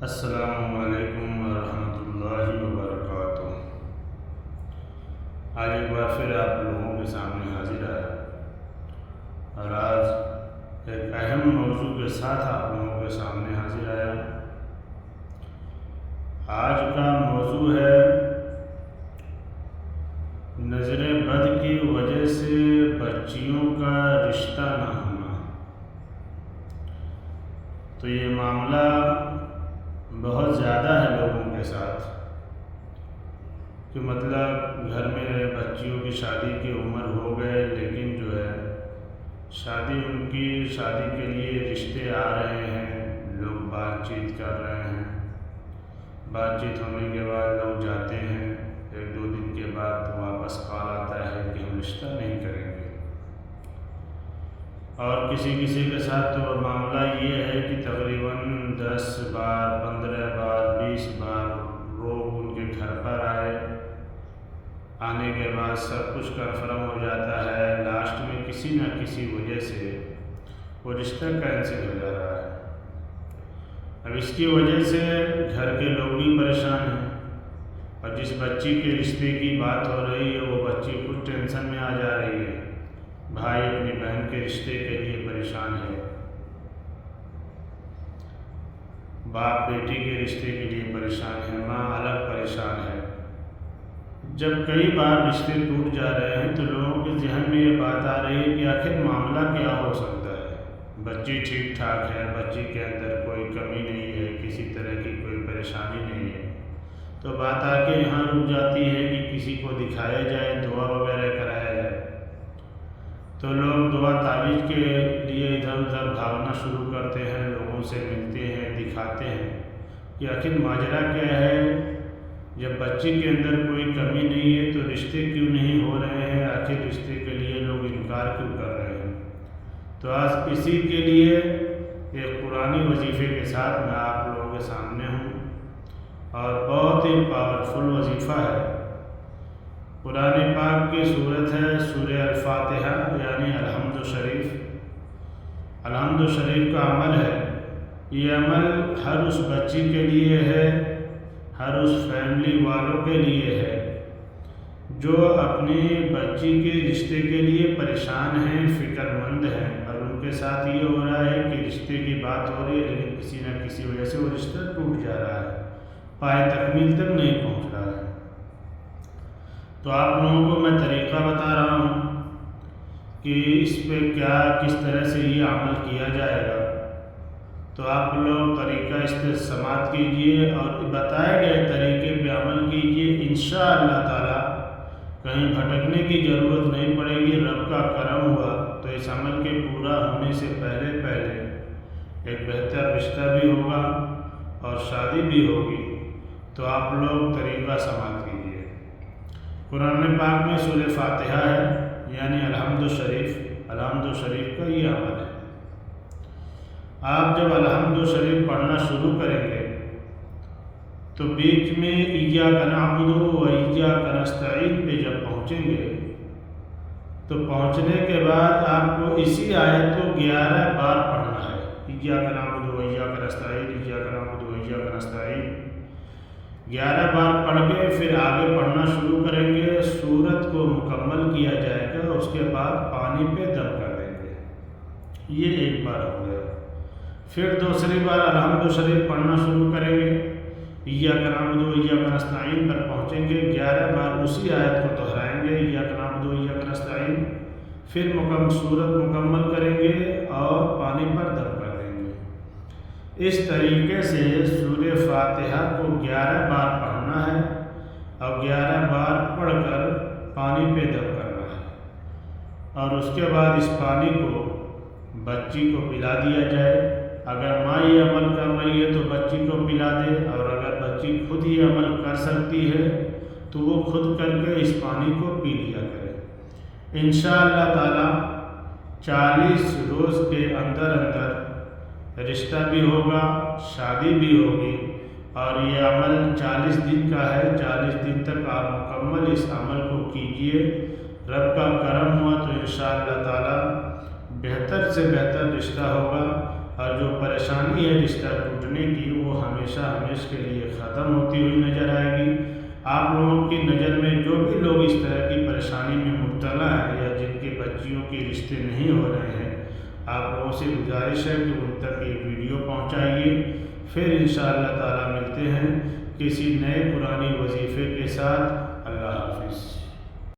السلام علیکم ورحمۃ اللہ وبرکاتہ۔ آج ایک بار پھر آپ لوگوں کے سامنے حاضر آیا اور آج ایک اہم موضوع کے ساتھ آپ لوگوں کے سامنے حاضر آیا۔ آج کا موضوع ہے نظر بد کی وجہ سے بچیوں کا رشتہ نہ ہونا۔ تو یہ معاملہ بہت زیادہ ہے لوگوں کے ساتھ کہ مطلب گھر میں بچیوں کی شادی کی عمر ہو گئے، لیکن جو ہے ان کی شادی کے لیے رشتے آ رہے ہیں، لوگ بات چیت کر رہے ہیں، بات چیت ہونے کے بعد لوگ جاتے ہیں، ایک دو دن کے بعد واپس کال آتا ہے کہ ہم رشتہ نہیں کریں گے۔ اور کسی کے ساتھ تو معاملہ یہ ہے کہ تقریباً 10 بار 15 بار 20 بار لوگ ان کے گھر پر آنے کے بعد سب کچھ کنفرم ہو جاتا ہے، لاسٹ میں کسی نہ کسی وجہ سے وہ رشتہ کینسل ہو جا رہا ہے۔ اب اس کی وجہ سے گھر کے لوگ بھی پریشان ہیں، اور جس بچی کے رشتے کی بات ہو رہی ہے وہ بچی خود ٹینشن میں آ جا رہی ہے۔ بھائی اپنی بہن کے رشتے کے لیے پریشان ہے، باپ بیٹی کے رشتے کے لیے پریشان ہے، ماں الگ پریشان ہے۔ جب کئی بار رشتے ٹوٹ جا رہے ہیں تو لوگوں کے ذہن میں یہ بات آ رہی ہے کہ آخر معاملہ کیا ہو سکتا ہے۔ بچی ٹھیک ٹھاک ہے، بچی کے اندر کوئی کمی نہیں ہے، کسی طرح کی کوئی پریشانی نہیں ہے، تو بات آ کے یہاں رک جاتی ہے کہ کسی کو دکھایا جائے، دعا وغیرہ کرایا جائے۔ تو لوگ دعا تعویذ کے لیے ادھر ادھر بھاگنا شروع کرتے ہیں، لوگوں سے ملتے ہیں، دکھاتے ہیں کہ آخر ماجرا کیا ہے۔ جب بچی کے اندر کوئی کمی نہیں ہے تو رشتے کیوں نہیں ہو رہے ہیں، آخر رشتے کے لیے لوگ انکار کیوں کر رہے ہیں۔ تو آج اسی کے لیے ایک قرآنی وظیفے کے ساتھ میں آپ لوگوں کے سامنے ہوں، اور بہت ہی پاورفل وظیفہ ہے۔ قرآن پاک کی صورت ہے سورہ الفاتحہ، یعنی الحمد شریف۔ الحمد شریف کا عمل ہے، یہ عمل ہر اس بچی کے لیے ہے، ہر اس فیملی والوں کے لیے ہے جو اپنی بچی کے رشتے کے لیے پریشان ہیں، فکر مند ہیں، اور ان کے ساتھ یہ ہو رہا ہے کہ رشتے کی بات ہو رہی ہے لیکن کسی نہ کسی وجہ سے وہ رشتہ ٹوٹ جا رہا ہے، پائے تکمیل تک نہیں پہنچ رہا ہے۔ تو آپ لوگوں کو میں طریقہ بتا رہا ہوں کہ اس پہ کس طرح سے یہ عمل کیا جائے گا۔ تو آپ لوگ طریقہ اس پہ سماعت کیجئے اور بتائے گئے طریقے پہ عمل کیجئے، انشاءاللہ تعالی کہیں بھٹکنے کی ضرورت نہیں پڑے گی۔ رب کا کرم ہوا تو اس عمل کے پورا ہونے سے پہلے ایک بہتر رشتہ بھی ہوگا اور شادی بھی ہوگی۔ تو آپ لوگ طریقہ سماعت کیجئے۔ قرآن پاک میں سورہ فاتحہ ہے، یعنی الحمد شریف کا یہ عمل ہے۔ آپ جب الحمد شریف پڑھنا شروع کریں گے تو بیچ میں ایاک نعبد و ایاک نستعین پہ جب پہنچیں گے تو پہنچنے کے بعد آپ کو اسی آیت کو 11 بار پڑھنا ہے۔ ایاک نعبد و ایاک نستعین، ایاک نعبد و ایاک نستعین 11 بار پڑھ کے پھر آگے پڑھنا شروع کریں گے۔ سورت کو مکمل کیا جائے گا، اس کے بعد پانی پہ دم کر دیں گے۔ یہ ایک بار ہو گیا۔ پھر دوسری بار الحمد شریف پڑھنا شروع کریں گے، ایاک نعبد و ایاک نستعین پر پہنچیں گے، 11 بار اسی آیت کو دہرائیں گے، ایاک نعبد و ایاک نستعین، پھر سورت مکمل کریں گے اور پانی پر دم کر دیں گے۔ اس طریقے سے سورہ فاتحہ کو 11 بار پڑھنا ہے اور 11 بار پڑھ کر پانی پہ دم کرنا ہے، اور اس کے بعد اس پانی کو بچی کو پلا دیا جائے۔ اگر ماں یہ عمل کر رہی ہے تو بچی کو پلا دے، اور اگر بچی خود یہ عمل کر سکتی ہے تو وہ خود کر کے اس پانی کو پی لیا کرے۔ انشاءاللہ تعالی 40 روز کے اندر رشتہ بھی ہوگا، شادی بھی ہوگی، اور یہ عمل 40 دن کا ہے۔ 40 دن تک آپ مکمل اس عمل کو کیجئے، رب کا کرم ہوا تو انشاءاللہ تعالی بہتر سے بہتر رشتہ ہوگا، اور جو پریشانی ہے رشتہ ٹوٹنے کی وہ ہمیشہ ہمیشہ کے لیے ختم ہوتی ہوئی نظر آئے گی۔ آپ لوگوں کی نظر میں جو بھی لوگ اس طرح کی پریشانی میں مبتلا ہیں یا جن کے بچیوں کے رشتے نہیں ہو رہے ہیں، آپ لوگوں سے گزارش ہے کہ ان تک یہ ویڈیو پہنچائیے۔ پھر انشاءاللہ تعالیٰ ملتے ہیں کسی نئے قرآنی وظیفے کے ساتھ۔ اللہ حافظ۔